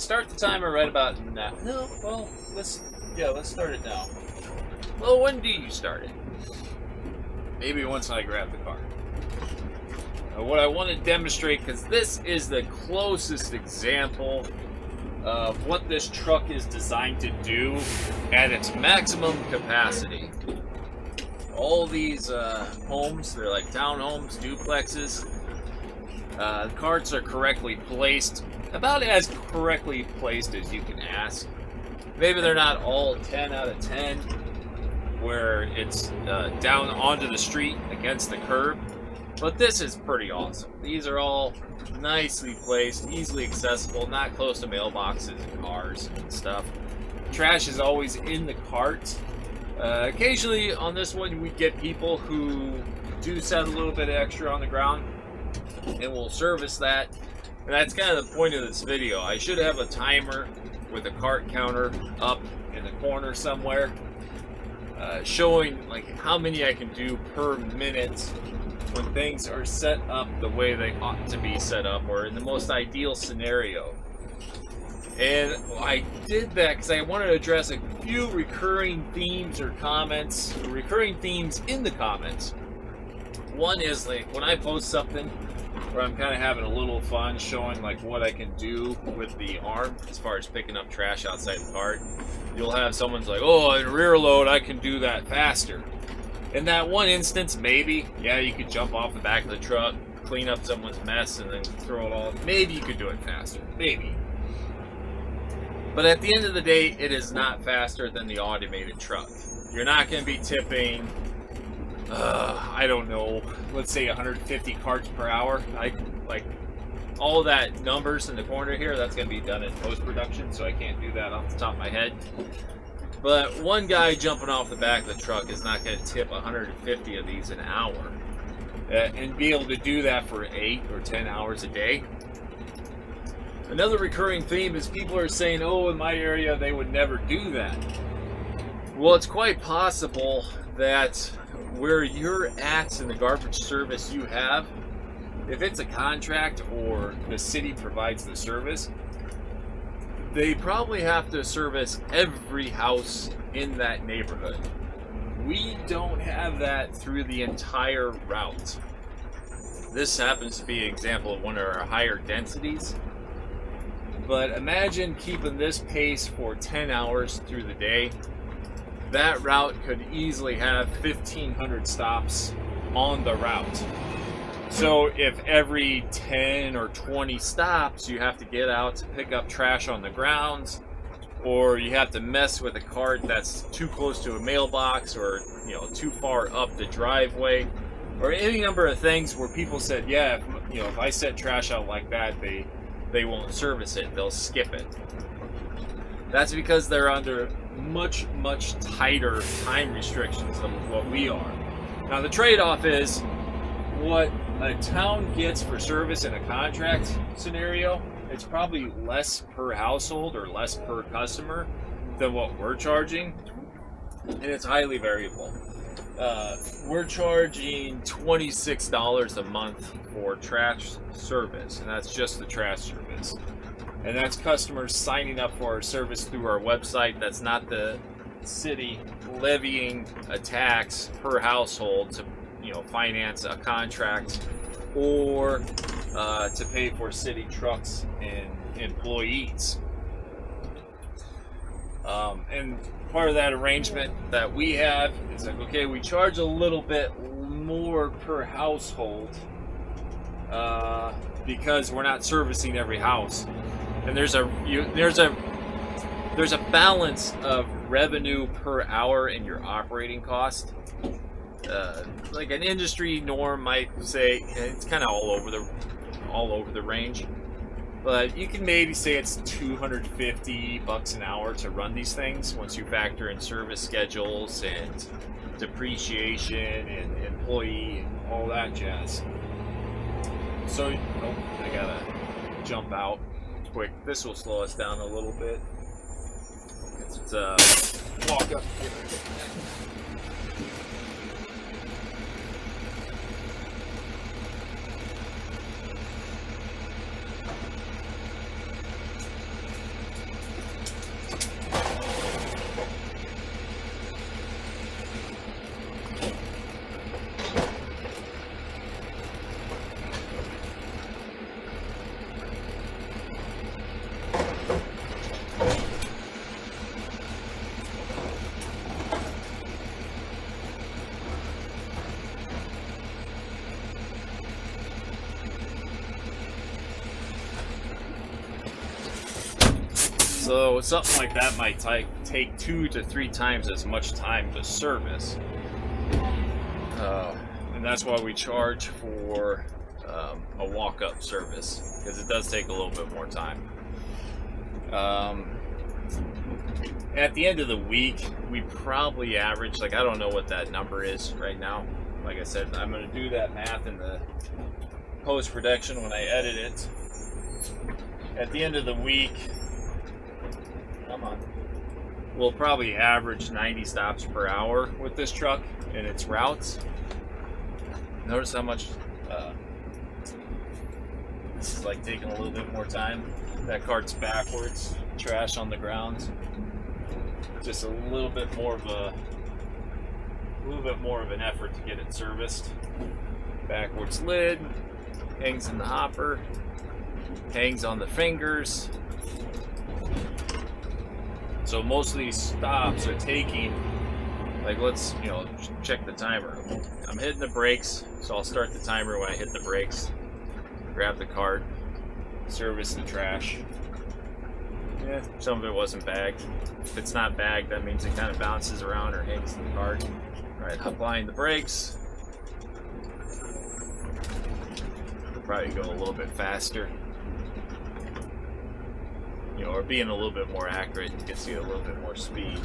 start the timer right about now. No, well, let's start it now. Well, when do you start it? Maybe once I grab the car. What I want to demonstrate, because this is the closest example of what this truck is designed to do at its maximum capacity. All these homes, they're like townhomes, duplexes. The carts are correctly placed, about as correctly placed as you can ask. Maybe they're not all 10 out of 10, where it's down onto the street against the curb, but this is pretty awesome. These are all nicely placed, easily accessible, not close to mailboxes and cars and stuff. Trash is always in the cart. Occasionally on this one we get people who do set a little bit extra on the ground, and we'll service that. And that's kind of the point of this video. I should have a timer with a cart counter up in the corner somewhere, showing like how many I can do per minute when things are set up the way they ought to be set up, or in the most ideal scenario. And I did that because I wanted to address a few recurring themes or comments, recurring themes in the comments. One is like when I post something where I'm kind of having a little fun showing like what I can do with the arm as far as picking up trash outside the cart, you'll have someone's like, oh, in rear load I can do that faster. In that one instance, maybe, yeah, you could jump off the back of the truck, clean up someone's mess, and then throw it all. Maybe you could do it faster, maybe. But at the end of the day, it is not faster than the automated truck. You're not going to be tipping, I don't know, let's say 150 carts per hour. Like all that numbers in the corner here, that's going to be done in post-production, so I can't do that off the top of my head. But one guy jumping off the back of the truck is not going to tip 150 of these an hour. And be able to do that for 8 or 10 hours a day. Another recurring theme is people are saying, oh, in my area they would never do that. Well, it's quite possible that where you're at in the garbage service you have, if it's a contract or the city provides the service, they probably have to service every house in that neighborhood. We don't have that through the entire route. This happens to be an example of one of our higher densities. But imagine keeping this pace for 10 hours through the day. That route could easily have 1,500 stops on the route. So if every 10 or 20 stops you have to get out to pick up trash on the grounds, or you have to mess with a cart that's too close to a mailbox, or too far up the driveway, or any number of things where people said, yeah, if I set trash out like that, they won't service it, they'll skip it. That's because they're under much tighter time restrictions than what we are. Now the trade-off is what a town gets for service in a contract scenario. It's probably less per household or less per customer than what we're charging, and it's highly variable. We're charging $26 a month for trash service, and that's just the trash service. And that's customers signing up for our service through our website. That's not the city levying a tax per household to finance a contract or to pay for city trucks and employees. And part of that arrangement that we have is like, okay, we charge a little bit more per household because we're not servicing every house. And there's a balance of revenue per hour in your operating cost. Like an industry norm might say, it's kind of all over the range, but you can maybe say it's $250 an hour to run these things once you factor in service schedules and depreciation and employee and all that jazz. So I gotta jump out quick. This will slow us down a little bit. Let's walk up here. So something like that might take 2 to 3 times as much time to service. And that's why we charge for a walk-up service, because it does take a little bit more time. At the end of the week, we probably average, like, I don't know what that number is right now. Like I said, I'm going to do that math in the post-production when I edit it. At the end of the week, we'll probably average 90 stops per hour with this truck and its routes. Notice how much this is like taking a little bit more time. That cart's backwards, trash on the ground. Just a little bit more of an effort to get it serviced. Backwards lid, hangs in the hopper, hangs on the fingers. So most of these stops are taking, like, let's, check the timer. I'm hitting the brakes, so I'll start the timer when I hit the brakes. Grab the cart, service the trash. Yeah, some of it wasn't bagged. If it's not bagged, that means it kind of bounces around or hangs in the cart. Alright, applying the brakes. We'll probably go a little bit faster. Or being a little bit more accurate gets you a little bit more speed.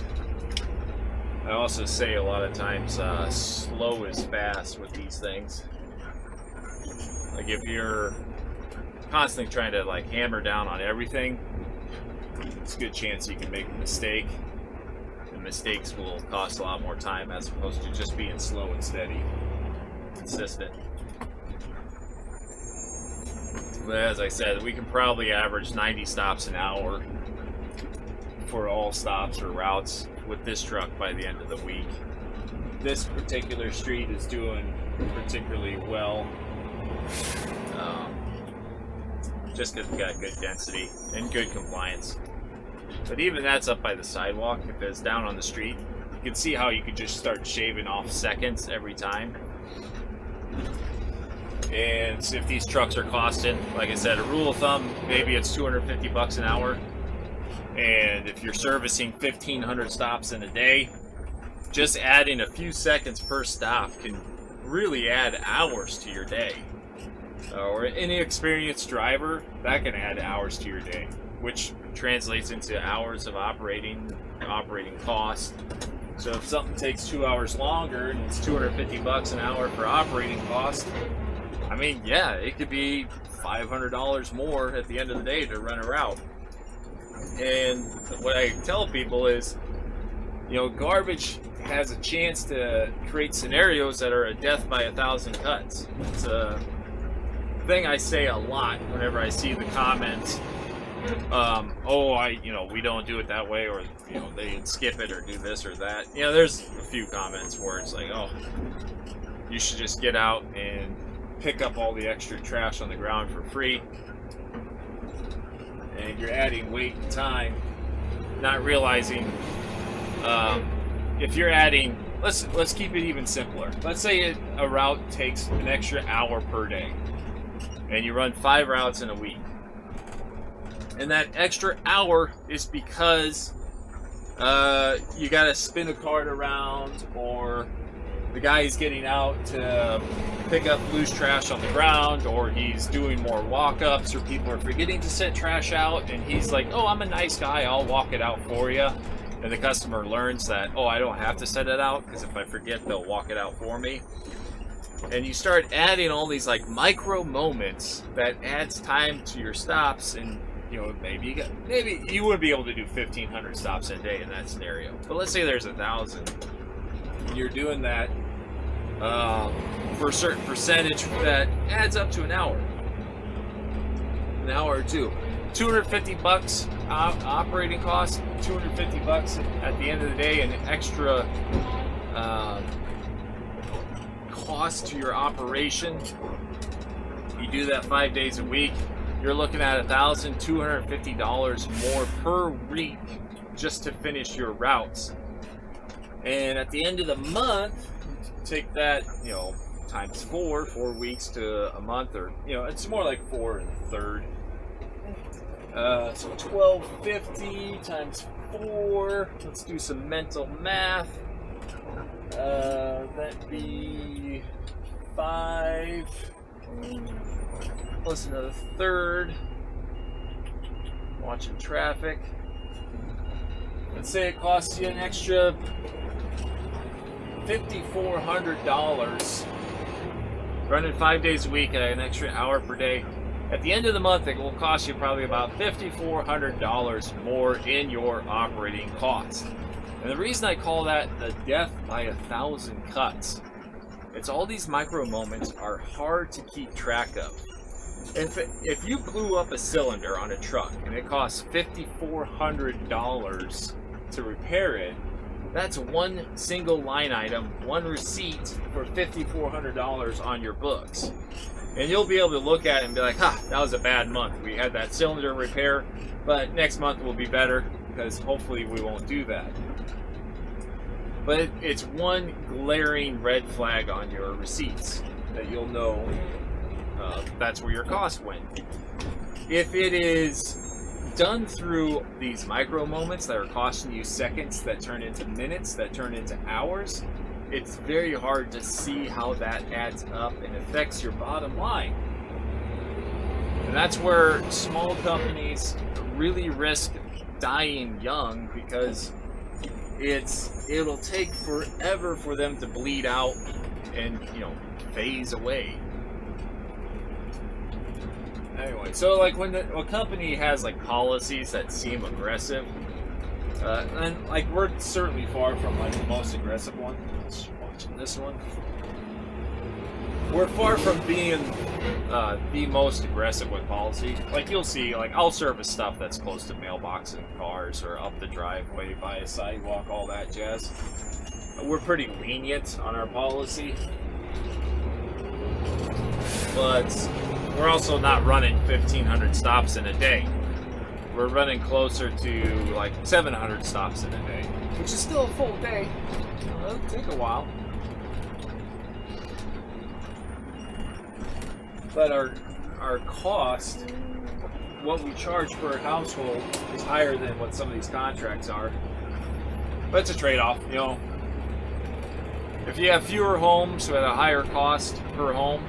I also say a lot of times slow is fast with these things. Like if you're constantly trying to like hammer down on everything, it's a good chance you can make a mistake. And mistakes will cost a lot more time as opposed to just being slow and steady, consistent. But as I said, we can probably average 90 stops an hour for all stops or routes with this truck by the end of the week. This particular street is doing particularly well, just because we got good density and good compliance. But even that's up by the sidewalk. If it's down on the street, you can see how you could just start shaving off seconds every time. And if these trucks are costing, like I said, a rule of thumb, maybe it's $250 an hour. And if you're servicing 1,500 stops in a day, just adding a few seconds per stop can really add hours to your day. Or an inexperienced driver, that can add hours to your day, which translates into hours of operating cost. So if something takes 2 hours longer and it's $250 an hour for operating cost, I mean, yeah, it could be $500 more at the end of the day to run a route. And what I tell people is, garbage has a chance to create scenarios that are a death by 1,000 cuts. It's a thing I say a lot whenever I see the comments. We don't do it that way, or they skip it or do this or that. There's a few comments where it's like, oh, you should just get out and pick up all the extra trash on the ground for free, and you're adding weight and time, not realizing if you're adding, let's keep it even simpler. Let's say a route takes an extra hour per day, and you run 5 routes in a week, and that extra hour is because you got to spin a cart around, or the guy is getting out to pick up loose trash on the ground, or he's doing more walk-ups, or people are forgetting to set trash out, and he's like, oh, I'm a nice guy, I'll walk it out for you. And the customer learns that, oh, I don't have to set it out, because if I forget, they'll walk it out for me. And you start adding all these like micro moments that adds time to your stops, and maybe you wouldn't be able to do 1,500 stops a day in that scenario. But let's say there's 1,000. You're doing that for a certain percentage that adds up to an hour or two. $250 operating costs, $250 at the end of the day, and extra cost to your operation. You do that 5 days a week, you're looking at $1,250 more per week just to finish your routes. And at the end of the month, take that, times 4 weeks to a month, or, it's more like 4 1/3. So 1250 times 4. Let's do some mental math. That'd be 5 plus another third. Watching traffic. Let's say it costs you an extra $5,400 running 5 days a week at an extra hour per day. At the end of the month, it will cost you probably about $5,400 more in your operating costs. And the reason I call that the death by 1,000 cuts, it's all these micro moments are hard to keep track of. If you blew up a cylinder on a truck and it costs $5,400 to repair it, that's one single line item, one receipt for $5,400 on your books. And you'll be able to look at it and be like, that was a bad month. We had that cylinder repair, but next month will be better because hopefully we won't do that. But it's one glaring red flag on your receipts that you'll know that's where your cost went. If it is done through these micro moments that are costing you seconds that turn into minutes, that turn into hours, it's very hard to see how that adds up and affects your bottom line. And that's where small companies really risk dying young, because it'll take forever for them to bleed out and phase away. Anyway, so like when a company has like policies that seem aggressive, and like we're certainly far from like the most aggressive one. Just watching this one, we're far from being the most aggressive with policy. Like you'll see, like I'll service stuff that's close to mailbox and cars or up the driveway by a sidewalk, all that jazz. We're pretty lenient on our policy, but we're also not running 1,500 stops in a day. We're running closer to like 700 stops in a day, which is still a full day. It'll take a while. But our cost, what we charge per household, is higher than what some of these contracts are. But it's a trade-off, If you have fewer homes at a higher cost per home,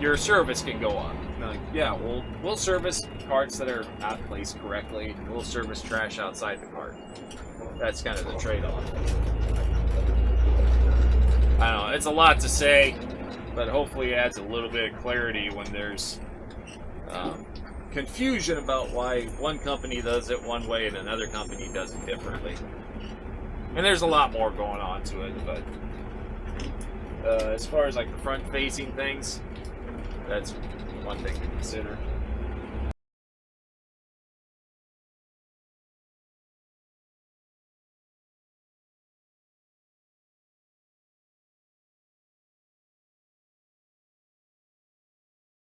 your service can go up. Like, we'll service carts that are not placed correctly. We'll service trash outside the cart. That's kind of the trade-off. I don't know. It's a lot to say, but hopefully it adds a little bit of clarity when there's confusion about why one company does it one way and another company does it differently. And there's a lot more going on to it, but as far as like the front-facing things, that's one thing to consider.